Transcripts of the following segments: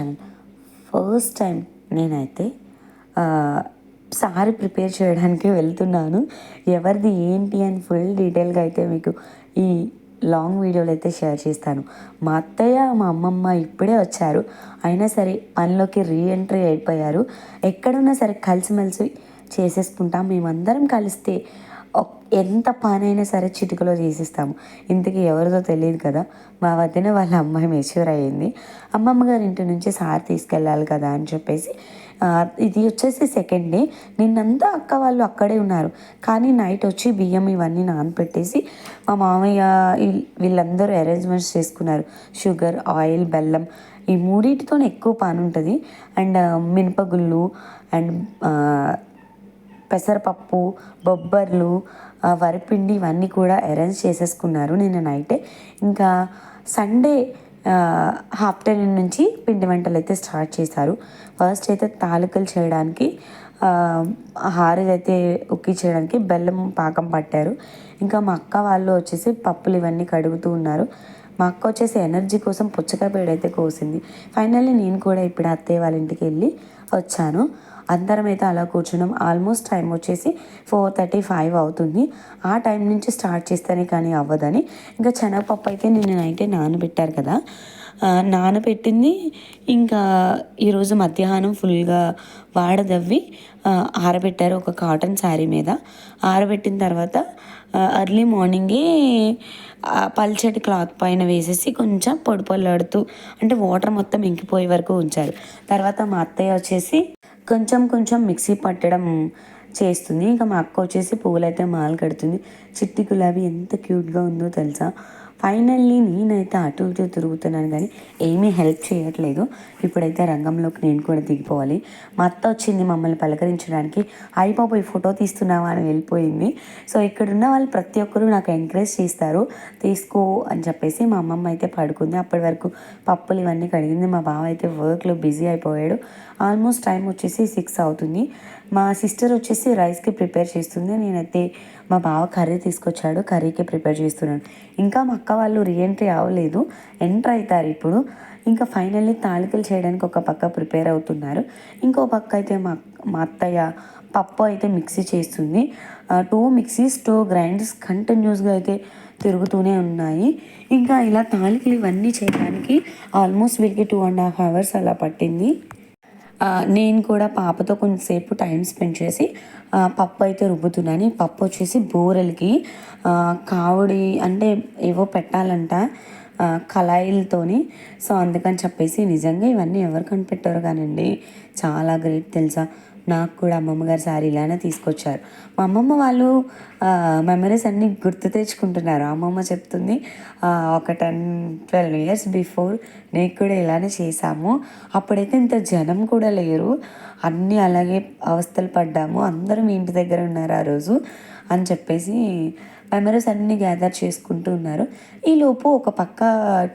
Channel. First time నేనైతే sorry prepare చేయడానికి వెళ్తున్నాను. ఎవరిది ఏంటి అని ఫుల్ డీటెయిల్గా అయితే మీకు ఈ లాంగ్ వీడియోలో అయితే షేర్ చేస్తాను. మా అత్తయ్య మా అమ్మమ్మ ఇప్పుడే వచ్చారు, అయినా సరే పనిలోకి రీఎంట్రీ అయిపోయారు. ఎక్కడున్నా సరే కలిసిమెలిసి చేసేసుకుంటాం. మేమందరం కలిస్తే ఎంత పనైనా సరే చిటికలో చేసేస్తాము. ఇంతకీ ఎవరిదో తెలియదు కదా, మా వదిన వాళ్ళ అమ్మాయి మెచ్యూర్ అయ్యింది. అమ్మమ్మ గారి ఇంటి నుంచి సార్ తీసుకెళ్ళాలి కదా అని చెప్పేసి ఇది వచ్చేసి సెకండ్ డే. నిన్నంతా అక్క వాళ్ళు అక్కడే ఉన్నారు, కానీ నైట్ వచ్చి బియ్యం ఇవన్నీ నానపెట్టేసి మా మామయ్య వీళ్ళందరూ అరేంజ్మెంట్స్ చేసుకున్నారు. షుగర్, ఆయిల్, బెల్లం ఈ మూడింటితో ఎక్కువ పని ఉంటుంది. అండ్ మినపగుళ్ళు అండ్ పెసరపప్పు, బొబ్బర్లు, వరిపిండి ఇవన్నీ కూడా అరేంజ్ చేసేసుకున్నారు నిన్న నైటే. ఇంకా సండే ఆఫ్టర్నూన్ నుంచి పిండి వంటలు అయితే స్టార్ట్ చేశారు. ఫస్ట్ అయితే తాలికలు చేయడానికి హారతి ఉక్కి చేయడానికి బెల్లం పాకం పట్టారు. ఇంకా మా అక్క వాళ్ళు వచ్చేసి పప్పులు ఇవన్నీ కడుగుతూ ఉన్నారు. మా అక్క వచ్చేసి ఎనర్జీ కోసం పుచ్చకాయ పేడైతే కోసింది. ఫైనల్లీ నేను కూడా ఇప్పుడు అత్తయ్య వాళ్ళ ఇంటికి వెళ్ళి వచ్చాను. అందరం అయితే అలా కూర్చున్నాం. ఆల్మోస్ట్ టైం వచ్చేసి 4:35 అవుతుంది. ఆ టైం నుంచి స్టార్ట్ చేస్తేనే కానీ అవ్వదని ఇంకా శనగపప్పు అయితే నిన్న నైటే నానబెట్టారు కదా, నానబెట్టింది ఇంకా ఈరోజు మధ్యాహ్నం ఫుల్గా వాడదవ్వి ఆరబెట్టారు ఒక కాటన్ శారీ మీద. ఆరబెట్టిన తర్వాత ఎర్లీ మార్నింగే పల్చటి క్లాత్ పైన వేసేసి కొంచెం పొడి పొల్లాడుతూ అంటే వాటర్ మొత్తం ఇంకిపోయే వరకు ఉంచారు. తర్వాత మా అత్తయ్య వచ్చేసి కొంచెం కొంచెం మిక్సీ పట్టడం చేస్తుంది. ఇంకా మా అక్క వచ్చేసి పువ్వులైతే మాల కడుతుంది. చిట్టి గులాబీ ఎంత క్యూట్గా ఉందో తెలుసా. ఫైనల్లీ నేనైతే అటు ఇటు తిరుగుతున్నాను కానీ ఏమీ హెల్ప్ చేయట్లేదు. ఇప్పుడైతే రంగంలోకి నేను కూడా దిగిపోవాలి. మా అత్త వచ్చింది మమ్మల్ని పలకరించడానికి. అయిపోయి ఫోటో తీస్తున్నావా అని వెళ్ళిపోయింది. సో ఇక్కడ ఉన్న వాళ్ళు ప్రతి ఒక్కరూ నాకు ఎంకరేజ్ చేస్తారు, తీసుకో అని చెప్పేసి. మా అమ్మమ్మ అయితే పడుకుంది. అప్పటి వరకు పప్పులు ఇవన్నీ కడిగింది. మా బావ అయితే వర్క్లో బిజీ అయిపోయాడు. ఆల్మోస్ట్ టైం వచ్చేసి 6 అవుతుంది. మా సిస్టర్ వచ్చేసి రైస్కి ప్రిపేర్ చేస్తుంది. నేనైతే మా బావ కర్రీ తీసుకొచ్చాడు, కర్రీకి ప్రిపేర్ చేస్తున్నాను. ఇంకా మా అక్క వాళ్ళు రీఎంట్రీ అవ్వలేదు, ఎంటర్ అవుతారు ఇప్పుడు. ఇంకా ఫైనల్లీ తాలికలు చేయడానికి ఒక పక్క ప్రిపేర్ అవుతున్నారు. ఇంకో పక్క అయితే మా అత్తయ్య పప్పు అయితే మిక్సీ చేస్తుంది. 2 మిక్సీస్ 2 గ్రైండర్స్ కంటిన్యూస్గా అయితే తిరుగుతూనే ఉన్నాయి. ఇంకా ఇలా తాలికలు ఇవన్నీ చేయడానికి ఆల్మోస్ట్ వీళ్ళకి 2.5 hours అలా పట్టింది. నేను కూడా పాపతో కొంచెంసేపు టైం స్పెండ్ చేసి పప్పు అయితే రుబ్బుతున్నాను. పప్పు వచ్చేసి బూరెలకి కావుడి అంటే ఏవో పెట్టాలంట కళాయిలతోని. సో అందుకని చెప్పేసి నిజంగా ఇవన్నీ ఎవరు కనిపెట్టారు కానండి, చాలా గ్రేట్ తెలుసా. నాకు కూడా అమ్మమ్మగారి సారీ ఇలానే తీసుకొచ్చారు. మా అమ్మమ్మ వాళ్ళు మెమరీస్ అన్నీ గుర్తు తెచ్చుకుంటున్నారు. అమ్మమ్మ చెప్తుంది ఒక 10-12 years బిఫోర్ నేను కూడా ఇలానే చేశాము, అప్పుడైతే ఇంత జనం కూడా లేరు, అన్నీ అలాగే అవస్థలు పడ్డాము, అందరూ మీ ఇంటి దగ్గర ఉన్నారు ఆ రోజు అని చెప్పేసి మెమరీస్ అన్నీ గ్యాదర్ చేసుకుంటూ ఉన్నారు. ఈలోపు ఒక పక్క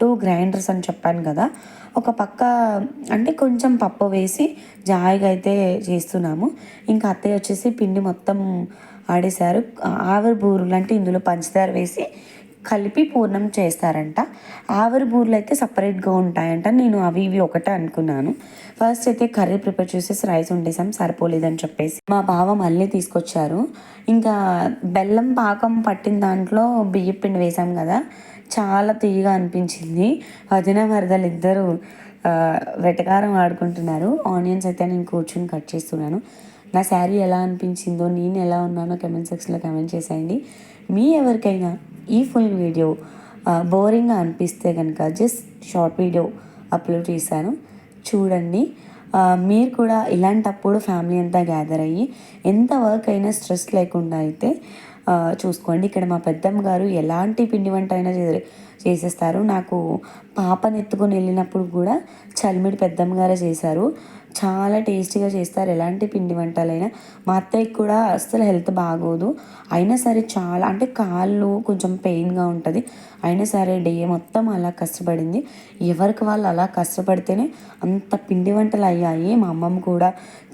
2 గ్రైండర్స్ అని చెప్పాను కదా, ఒక పక్క అంటే కొంచెం పప్పు వేసి జాయిగా అయితే చేస్తున్నాము. ఇంకా అత్తయ్య వచ్చేసి పిండి మొత్తం ఆడేశారు. ఆవిరి బూరెలు అంటే ఇందులో పంచదార వేసి కలిపి పూర్ణం చేస్తారంట. ఆవిరి బూరెలు అయితే సపరేట్గా ఉంటాయంట. నేను అవి ఇవి ఒకటే అనుకున్నాను. ఫస్ట్ అయితే కర్రీ ప్రిపేర్ చేసేసి రైస్ వండేసాం, సరిపోలేదని చెప్పేసి మా బావ మళ్ళీ తీసుకొచ్చారు. ఇంకా బెల్లం పాకం పట్టిన దాంట్లో బియ్యం పిండి వేసాం కదా, చాలా తీయగా అనిపించింది. వదిన మరదలు ఇద్దరు వెటకారం ఆడుకుంటున్నారు. ఆనియన్స్ అయితే నేను కూర్చుని కట్ చేస్తున్నాను. నా శారీ ఎలా అనిపించిందో, నేను ఎలా ఉన్నానో కమెంట్ సెక్షన్లో కమెంట్ చేసేయండి. మీ ఎవరికైనా ఈ ఫుల్ వీడియో బోరింగ్గా అనిపిస్తే కనుక జస్ట్ షార్ట్ వీడియో అప్లోడ్ చేశాను, చూడండి. మీరు కూడా ఇలాంటప్పుడు ఫ్యామిలీ అంతా గ్యాదర్ అయ్యి ఎంత వర్క్ అయినా స్ట్రెస్ లేకుండా అయితే చూసుకోండి. ఇక్కడ మా పెద్దమ్మ గారు ఎలాంటి పిండి వంట అయినా చేసేస్తారు. నాకు పాపని ఎత్తుకొని వెళ్ళినప్పుడు కూడా చలిమిడి పెద్దమ్మ గారే చేశారు. చాలా టేస్టీగా చేస్తారు ఎలాంటి పిండి వంటలైనా. మా అత్తయ్యకి కూడా అస్సలు హెల్త్ బాగోదు, అయినా సరే చాలా అంటే కాళ్ళు కొంచెం పెయిన్గా ఉంటుంది, అయినా సరే డే మొత్తం అలా కష్టపడింది. ఎవరికి వాళ్ళు అలా కష్టపడితేనే అంత పిండి వంటలు అయ్యాయి. మా అమ్మమ్మ కూడా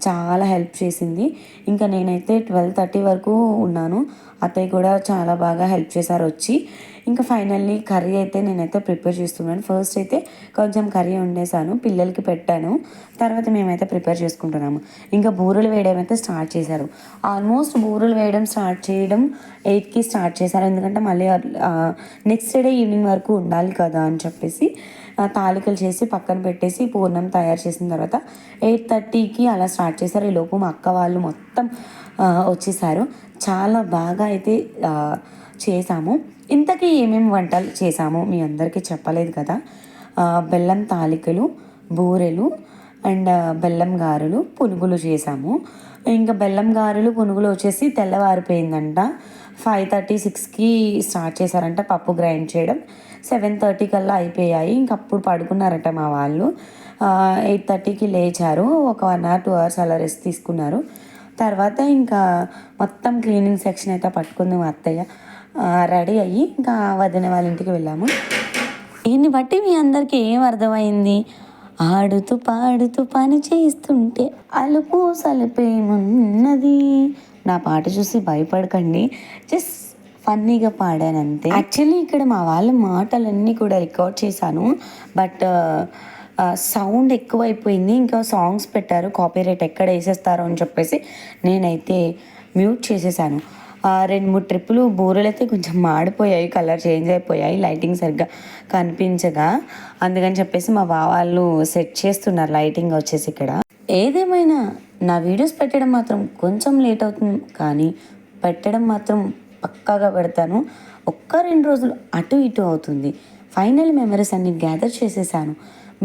చాలా హెల్ప్ చేసింది. ఇంకా నేనైతే 12:30 వరకు ఉన్నాను. అత్తయ్య కూడా చాలా బాగా హెల్ప్ చేశారు వచ్చి. ఇంకా ఫైనల్లీ కర్రీ అయితే నేనైతే ప్రిపేర్ చేస్తున్నాను. ఫస్ట్ అయితే కొంచెం కర్రీ వండేసాను, పిల్లలకి పెట్టాను. తర్వాత మేమైతే ప్రిపేర్ చేసుకుంటున్నాము. ఇంకా బూరెలు వేయడం అయితే స్టార్ట్ చేశారు. ఆల్మోస్ట్ బూరెలు వేయడం స్టార్ట్ చేయడం 8కి స్టార్ట్ చేశారు. ఎందుకంటే మళ్ళీ నెక్స్ట్ డే ఈవినింగ్ వరకు ఉండాలి కదా అని చెప్పేసి తాలికలు చేసి పక్కన పెట్టేసి పూర్ణం తయారు చేసిన తర్వాత 8:30కి అలా స్టార్ట్ చేశారు. ఈలోపు మా అక్క వాళ్ళు మొత్తం వచ్చేసారు. చాలా బాగా అయితే చేసాము. ఇంతకీ ఏమేమి వంటలు చేసాము మీ అందరికీ చెప్పలేదు కదా. బెల్లం తాలికలు, బూరెలు అండ్ బెల్లం గారెలు, పునుగులు చేసాము. ఇంకా బెల్లం గారెలు పునుగులు వచ్చేసి తెల్లవారిపోయిందంట. 5:30, 6కి స్టార్ట్ చేశారంట పప్పు గ్రైండ్ చేయడం. 7:30 కల్లా అయిపోయాయి. ఇంక అప్పుడు పడుకున్నారట మా వాళ్ళు. 8:30కి లేచారు. ఒక 1 hour 2 hours అలా రెస్ట్ తీసుకున్నారు. తర్వాత ఇంకా మొత్తం క్లీనింగ్ సెక్షన్ అయితే పట్టుకుంది మా అత్తయ్య. రెడీ అయ్యి ఇంకా వదిన వాళ్ళ ఇంటికి వెళ్ళాము. దీన్ని బట్టి మీ అందరికీ ఏం అర్థమైంది? ఆడుతూ పాడుతూ పని చేస్తుంటే అలుపు సలుపేమున్నది. నా పాట చూసి భయపడకండి, జస్ట్ ఫన్నీగా పాడానంతే. యాక్చువల్లీ ఇక్కడ మా వాళ్ళ మాటలన్నీ కూడా రికార్డ్ చేశాను, బట్ సౌండ్ ఎక్కువైపోయింది. ఇంకా సాంగ్స్ పెట్టారు, కాపీరైట్ ఎక్కడ వేసేస్తారో అని చెప్పేసి నేనైతే మ్యూట్ చేసేసాను. 2-3 ట్రిప్పులు బూరెలు అయితే కొంచెం మాడిపోయాయి, కలర్ చేంజ్ అయిపోయాయి, లైటింగ్ సరిగ్గా కనిపించగా. అందుకని చెప్పేసి మా వాళ్ళు సెట్ చేస్తున్నారు లైటింగ్ వచ్చేసి ఇక్కడ. ఏదేమైనా నా వీడియోస్ పెట్టడం మాత్రం కొంచెం లేట్ అవుతుంది, కానీ పెట్టడం మాత్రం పక్కాగా పెడతాను. 1-2 రోజులు అటు ఇటు అవుతుంది. ఫైనల్ మెమరీస్ అన్ని గ్యాదర్ చేసేసాను.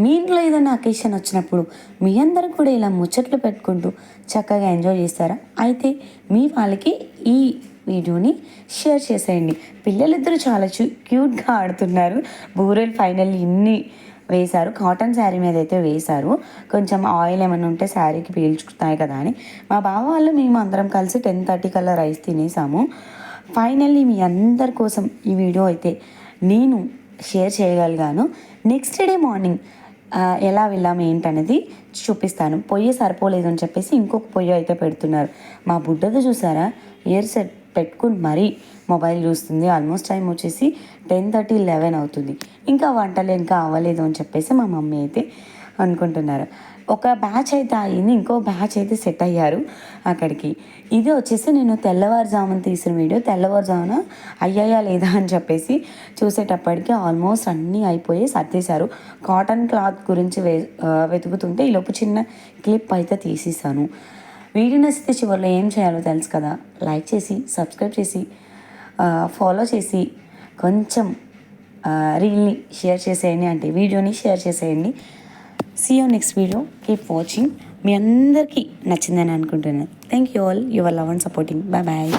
మీ ఇంట్లో ఏదైనా అకేషన్ వచ్చినప్పుడు మీ అందరూ కూడా ఇలా ముచ్చట్లు పెట్టుకుంటూ చక్కగా ఎంజాయ్ చేస్తారా? అయితే మీ వాళ్ళకి ఈ వీడియోని షేర్ చేసేయండి. పిల్లలిద్దరూ చాలా క్యూట్గా ఆడుతున్నారు. బూరెలు ఫైనల్లీ ఇన్ని వేశారు. కాటన్ శారీ మీద అయితే వేశారు. కొంచెం ఆయిల్ ఏమైనా ఉంటే శారీకి పీల్చుకుతాయి కదా అని. మా బావ వాళ్ళు మేము అందరం కలిసి 10:30 కల్లా రైస్ తినేసాము. ఫైనల్లీ మీ అందరి కోసం ఈ వీడియో అయితే నేను షేర్ చేయగలిగాను. నెక్స్ట్ డే మార్నింగ్ ఎలా వెళ్ళాము ఏంటనేది చూపిస్తాను. పొయ్యి సరిపోలేదు అని చెప్పేసి ఇంకొక పొయ్యి అయితే పెడుతున్నారు. మా బుడ్డది చూసారా, ఇయర్ సెట్ పెట్టుకుని మరీ మొబైల్ చూస్తుంది. ఆల్మోస్ట్ టైం వచ్చేసి 10:30, 11 అవుతుంది. ఇంకా వంటలు ఇంకా అవ్వలేదు అని చెప్పేసి మా మమ్మీ అయితే అనుకుంటున్నారు. ఒక బ్యాచ్ అయితే అయింది, ఇంకో బ్యాచ్ అయితే సెట్ అయ్యారు అక్కడికి. ఇది వచ్చేసి నేను తెల్లవారుజామున తీసిన వీడియో. తెల్లవారుజామున అయ్యాయా లేదా అని చెప్పేసి చూసేటప్పటికి ఆల్మోస్ట్ అన్నీ అయిపోయి సర్దేశారు. కాటన్ క్లాత్ గురించి వెతుకుతుంటే ఈలోపు చిన్న క్లిప్ అయితే తీసేసాను. వీడియో నచ్చితే చివరిలో ఏం చేయాలో తెలుసు కదా, లైక్ చేసి సబ్స్క్రైబ్ చేసి ఫాలో చేసి కొంచెం రీల్ని షేర్ చేసేయండి, అంటే వీడియోని షేర్ చేసేయండి. See you next video. Keep watching. మీ అందరికీ నచ్చిందని అనుకుంటున్నాను. Thank you all your love and supporting. Bye bye.